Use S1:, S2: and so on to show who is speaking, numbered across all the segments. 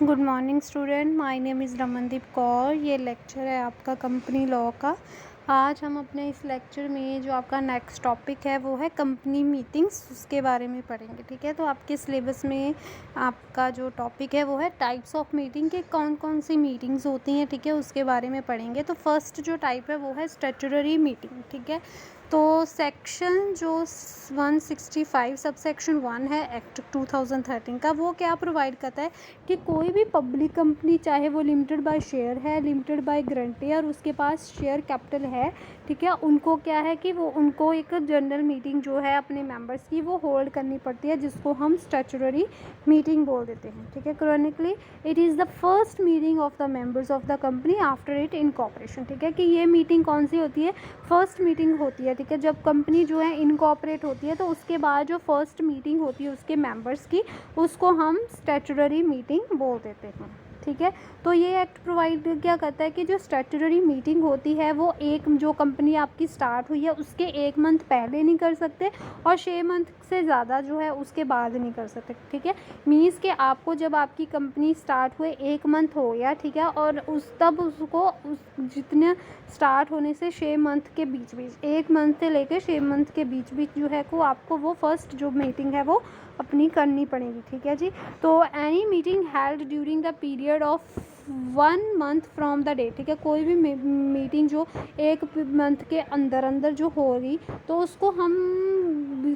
S1: Good morning student, my name is Ramandeep Kaur. ये lecture है आपका कंपनी लॉ का। आज हम अपने इस लेक्चर में जो आपका नेक्स्ट टॉपिक है वो है कंपनी मीटिंग्स, उसके बारे में पढ़ेंगे। ठीक है, तो आपके सिलेबस में आपका जो टॉपिक है वो है टाइप्स ऑफ मीटिंग के कौन कौन सी मीटिंग्स होती हैं। ठीक है, उसके बारे में पढ़ेंगे। तो फर्स्ट जो टाइप है वो है स्टैट्यूटरी मीटिंग। ठीक है, तो सेक्शन जो 165 सब सेक्शन 1 है एक्ट 2013 का, वो क्या प्रोवाइड करता है कि कोई भी पब्लिक कंपनी, चाहे वो लिमिटेड बाय शेयर है, लिमिटेड बाय गारंटी और उसके पास शेयर कैपिटल है, ठीक है, उनको क्या है कि वो उनको एक जनरल मीटिंग जो है अपने मेंबर्स की वो होल्ड करनी पड़ती है, जिसको हम स्टैट्यूटरी मीटिंग बोल देते हैं। ठीक है, chronically it is the first meeting of the members of the company after it incorporation. ठीक है, कि ये मीटिंग कौन सी होती है? फर्स्ट मीटिंग होती है। ठीक है, जब कंपनी जो है इनकॉर्पोरेट होती है तो उसके बाद जो फर्स्ट मीटिंग होती है उसके मेंबर्स की, उसको हम स्टैट्यूटरी मीटिंग बोल देते हैं। ठीक है, तो ये एक्ट प्रोवाइड क्या करता है कि जो स्टैट्यूटरी मीटिंग होती है वो एक जो कंपनी आपकी स्टार्ट हुई है उसके 1 मंथ पहले नहीं कर सकते और 6 मंथ से ज़्यादा जो है उसके बाद नहीं कर सकते। ठीक है, मीन्स कि आपको जब आपकी कंपनी स्टार्ट हुए 1 मंथ हो गया, ठीक है, और तब उसको जितने स्टार्ट होने से 6 मंथ के बीच 1 मंथ से लेकर 6 मंथ के बीच जो है को आपको वो फर्स्ट जो मीटिंग है वो अपनी करनी पड़ेगी। ठीक है जी, तो any meeting held during the period of 1 month from the day. ठीक है, कोई भी मीटिंग जो 1 मंथ के अंदर जो होगी तो उसको हम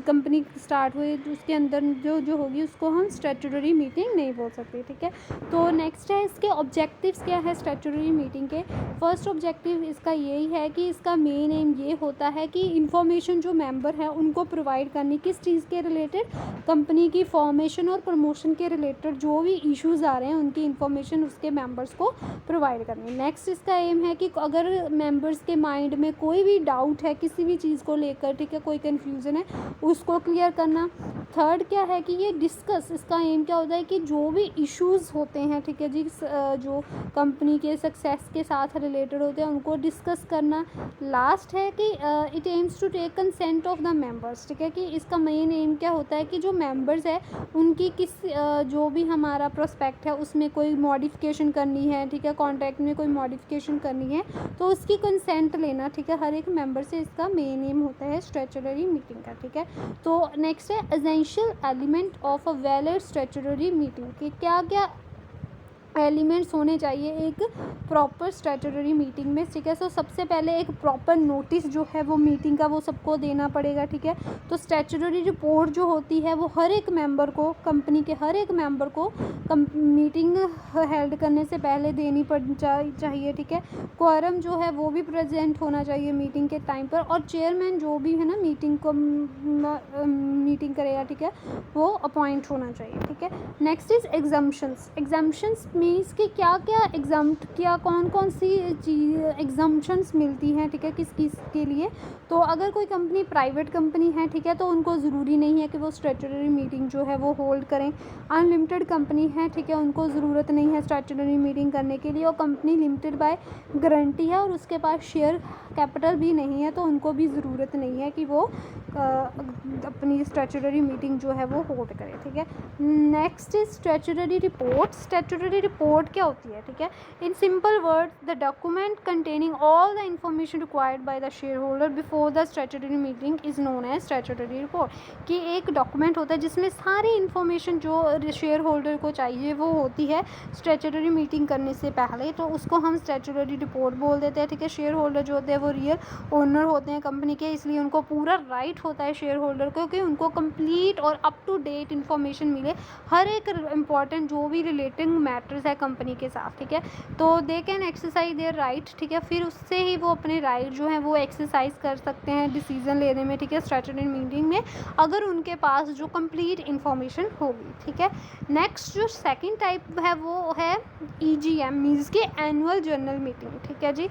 S1: कंपनी स्टार्ट हुई उसके अंदर जो होगी उसको हम स्टैट्यूटरी मीटिंग नहीं बोल सकते। ठीक है, तो नेक्स्ट है इसके ऑब्जेक्टिव्स क्या है स्टैट्यूटरी मीटिंग के। फर्स्ट ऑब्जेक्टिव इसका यही है कि इसका मेन एम ये होता है कि इंफॉर्मेशन जो मेंबर है उनको प्रोवाइड करनी, किस चीज़ के रिलेटेड? कंपनी की फॉर्मेशन और प्रमोशन के रिलेटेड जो भी इश्यूज़ आ रहे हैं उनकी इंफॉर्मेशन उसके मेंबर्स को प्रोवाइड करनी। नेक्स्ट इसका एम है कि अगर मेंबर्स के माइंड में कोई भी डाउट है किसी भी चीज़ को लेकर, ठीक है, कोई कन्फ्यूज़न है, उसको क्लियर करना। थर्ड क्या है कि ये डिस्कस, इसका एम क्या होता है कि जो भी इश्यूज़ होते हैं, ठीक है जी, जो कंपनी के सक्सेस के साथ रिलेटेड होते हैं उनको डिस्कस करना। लास्ट है कि it aims to take consent of the members. ठीक है, कि इसका मेन एम क्या होता है कि जो मेंबर्स है उनकी जो भी हमारा प्रोस्पेक्ट है उसमें कोई मॉडिफिकेशन करनी है, ठीक है, कॉन्ट्रैक्ट में कोई मॉडिफिकेशन करनी है तो उसकी कंसेंट लेना। ठीक है, हर एक मेंबर से इसका मेन एम होता है स्टैट्यूटरी मीटिंग का। ठीक है, तो नेक्स्ट है essential element of a valid statutory meeting कि क्या क्या एलिमेंट्स होने चाहिए एक प्रॉपर स्टैट्यूटरी मीटिंग में। ठीक है, सो सबसे पहले एक प्रॉपर नोटिस जो है वो मीटिंग का वो सबको देना पड़ेगा। ठीक है, तो स्टैट्यूटरी रिपोर्ट जो होती है वो हर एक मेंबर को, कंपनी के हर एक मेंबर को मीटिंग हेल्ड करने से पहले देनी चाहिए। ठीक है, क्वारम जो है वो भी प्रेजेंट होना चाहिए मीटिंग के टाइम पर, और चेयरमैन जो भी है ना मीटिंग को मीटिंग करेगा, ठीक है, वो अपॉइंट होना चाहिए। ठीक है, नेक्स्ट इज एग्जाम्पशंस मीन्स कि क्या क्या एग्जाम्प्ट किया, कौन कौन सी चीज़ एग्जाम्पशंस मिलती हैं, ठीक है, किस के लिए। तो अगर कोई कंपनी प्राइवेट कंपनी है, ठीक है, तो उनको ज़रूरी नहीं है कि वो स्टैट्यूटरी मीटिंग जो है वो होल्ड करें। अनलिमिटेड कंपनी है, ठीक है, उनको ज़रूरत नहीं है स्टैट्यूटरी मीटिंग करने के लिए, और कंपनी लिमिटेड बाय गारंटी है और उसके पास शेयर कैपिटल भी नहीं है तो उनको भी ज़रूरत नहीं है कि वो अपनी स्टैट्यूटरी मीटिंग जो है वो होल्ड करें। ठीक है, next is statutory report. Statutory report क्या होती है? ठीक है, in simple words the document containing all the information required by the shareholder before the statutory meeting is known as statutory report. कि एक डॉक्यूमेंट होता है जिसमें सारी इन्फॉर्मेशन जो शेयर होल्डर को चाहिए वो होती है स्टैट्यूटरी मीटिंग करने से पहले, तो उसको हम स्टैट्यूटरी रिपोर्ट बोल देते हैं। ठीक है, शेयर होल्डर जो होते हैं वो रियल ओनर होते हैं कंपनी के, इसलिए उनको पूरा राइट होता है शेयर होल्डर को कि उनको कंप्लीट और अप टू डेट इन्फॉर्मेशन मिले, हर एक इम्पॉर्टेंट जो भी रिलेटिंग मैटर्स है कंपनी के साथ। ठीक है, तो they can exercise their right. ठीक है, फिर उससे ही वो अपने राइट जो है वो एक्सरसाइज कर सकते हैं डिसीजन लेने में। ठीक है, स्टैट्यूटरी मीटिंग में अगर उनके पास जो कंप्लीट इन्फॉर्मेशन होगी। ठीक है, नेक्स्ट जो सेकंड टाइप है वो है EGM मीन्स की एनुअल जनरल मीटिंग। ठीक है जी,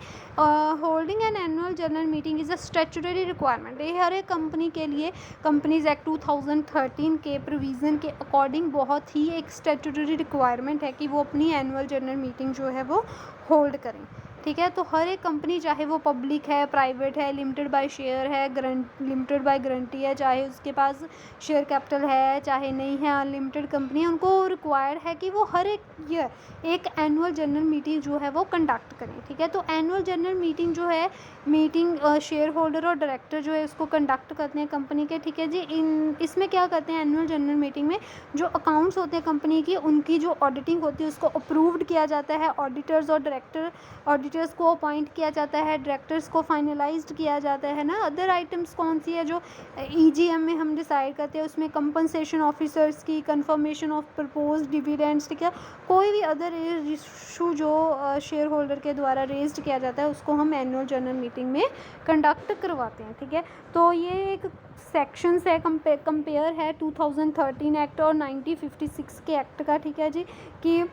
S1: holding an annual general meeting is a statutory requirement. ये हर एक कंपनी के लिए कंपनीज एक्ट 2013 के प्रोविज़न के अकॉर्डिंग बहुत ही एक स्टैट्यूटरी रिक्वायरमेंट है कि वो अपनी एनुअल जनरल मीटिंग जो है वो होल्ड करें। ठीक है। तो हर एक कंपनी, चाहे वो पब्लिक है, प्राइवेट है, लिमिटेड बाय शेयर है, लिमिटेड बाय गारंटी है, चाहे उसके पास शेयर कैपिटल है चाहे नहीं है, अनलिमिटेड कंपनी है, उनको रिक्वायर्ड है कि वो हर एक ईयर एक एनुअल जनरल मीटिंग जो है वो कंडक्ट करें। ठीक है। तो एनुअल जनरल मीटिंग जो है, मीटिंग शेयर होल्डर और डायरेक्टर जो है उसको कंडक्ट करते हैं कंपनी के। ठीक है जी। इसमें क्या करते हैं, एनुअल जनरल मीटिंग में जो अकाउंट्स होते हैं कंपनी की, उनकी जो ऑडिटिंग होती है उसको अप्रूव्ड किया जाता है। ऑडिटर्स और ऑडिटर्स को अपॉइंट किया जाता है, डायरेक्टर्स को फाइनलाइज्ड किया जाता है ना। अदर आइटम्स कौन सी है जो ईजीएम में हम डिसाइड करते हैं, उसमें कंपनसेशन ऑफिसर्स की, कंफर्मेशन ऑफ प्रपोज्ड डिविडेंड्स। ठीक है। कोई भी अदर इशू जो शेयर होल्डर के द्वारा रेज्ड किया जाता है उसको हम एनुअल जनरल मीटिंग में कंडक्ट करवाते हैं। ठीक है। तो ये एक सेक्शंस है, कंपेयर है 2013 एक्ट और 1956 के एक्ट का। ठीक है जी। कि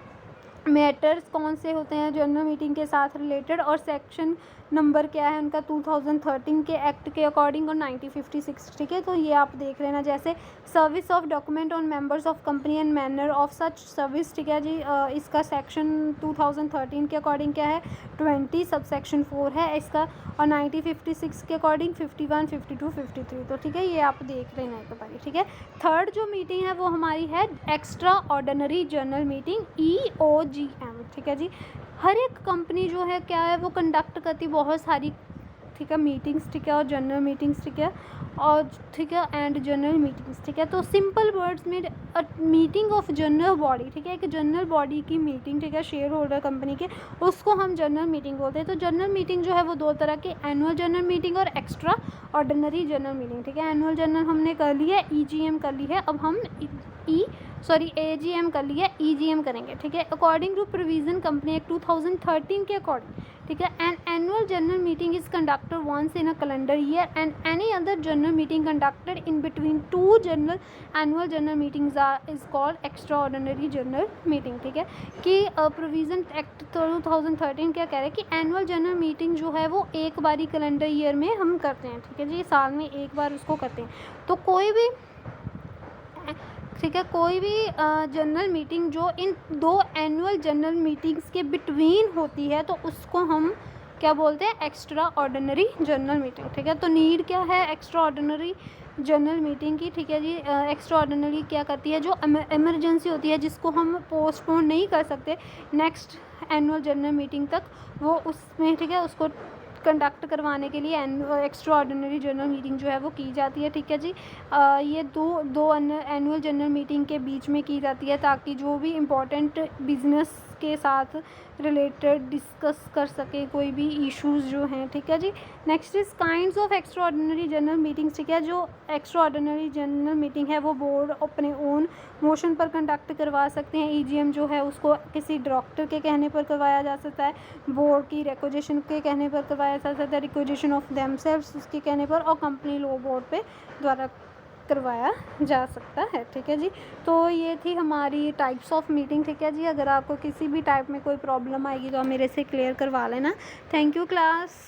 S1: मैटर्स कौन से होते हैं जनरल मीटिंग के साथ रिलेटेड, और सेक्शन नंबर क्या है उनका 2013 के एक्ट के अकॉर्डिंग और 1956। ठीक है। तो ये आप देख लेना। जैसे service of document on members of company and manner of such service. ठीक है जी। इसका सेक्शन 2013 के अकॉर्डिंग क्या है, 20 सब सेक्शन 4 है इसका, और 1956 के अकॉर्डिंग 51, 52, 53। तो ठीक है, ये आप देख लेना एक बार। ठीक है। थर्ड जो मीटिंग है वो हमारी है extra ordinary general meeting, EOGM। ठीक है जी। हर एक कंपनी जो है क्या है वो कंडक्ट करती बहुत सारी, ठीक है, मीटिंग्स। ठीक है। और जनरल मीटिंग्स। ठीक है। और ठीक है, एंड जनरल मीटिंग्स। ठीक है। तो सिंपल वर्ड्स में मीटिंग ऑफ जनरल बॉडी। ठीक है। एक जनरल बॉडी की मीटिंग, ठीक है, शेयर होल्डर कंपनी के, उसको हम जनरल मीटिंग बोलते हैं। तो जनरल मीटिंग जो है वो दो तरह की, एनुअल जनरल मीटिंग और एक्स्ट्रा ऑर्डिनरी जनरल मीटिंग। ठीक है। एनुअल जनरल हमने कर ली है, EGM कर ली है, अब हम AGM कर लिया, EGM करेंगे। ठीक है। According to provision company act 2013 के अकॉर्डिंग। ठीक है। An annual general meeting is conducted once in a calendar year and any other general meeting conducted in between two general annual general meetings is called extraordinary general meeting. ठीक है। कि provision act 2013 क्या कह रहे हैं कि annual general meeting जो है वो एक बारी कैलेंडर ईयर में हम करते हैं। ठीक है जी। साल में एक बार उसको करते हैं। तो कोई भी, ठीक है, कोई भी जनरल मीटिंग जो इन दो एनुअल जनरल मीटिंग्स के बिटवीन होती है तो उसको हम क्या बोलते हैं, एक्स्ट्रा ऑर्डिनरी जनरल मीटिंग। ठीक है। तो नीड क्या है एक्स्ट्रा ऑर्डिनरी जनरल मीटिंग की। ठीक है जी। एक्स्ट्रा ऑर्डिनरी क्या करती है, जो इमरजेंसी होती है जिसको हम पोस्टपोन नहीं कर सकते नेक्स्ट एनुअल जनरल मीटिंग तक, वो उसमें, ठीक है, उसको कंडक्ट करवाने के लिए एक्स्ट्रा ऑर्डिनरी जनरल मीटिंग जो है वो की जाती है। ठीक है जी। ये दो एनुअल जनरल मीटिंग के बीच में की जाती है ताकि जो भी इम्पोर्टेंट बिजनेस के साथ रिलेटेड डिस्कस कर सके कोई भी इश्यूज़ जो हैं। ठीक है जी। Next is kinds of extraordinary general meetings. ठीक है। जो एक्स्ट्रा ऑर्डिनरी जनरल मीटिंग है वो बोर्ड अपने ओन मोशन पर कंडक्ट करवा सकते हैं। EGM जो है उसको किसी डॉक्टर के कहने पर करवाया जा सकता है, बोर्ड की रिक्वेजिशन के कहने पर करवाया जा सकता है, रिक्वेजिशन ऑफ देमसेल्व्स उसके कहने पर, और कंपनी लॉ बोर्ड पे द्वारा करवाया जा सकता है। ठीक है जी। तो ये थी हमारी टाइप्स ऑफ मीटिंग। ठीक है जी। अगर आपको किसी भी टाइप में कोई प्रॉब्लम आएगी तो आप मेरे से क्लियर करवा लेना। Thank you class.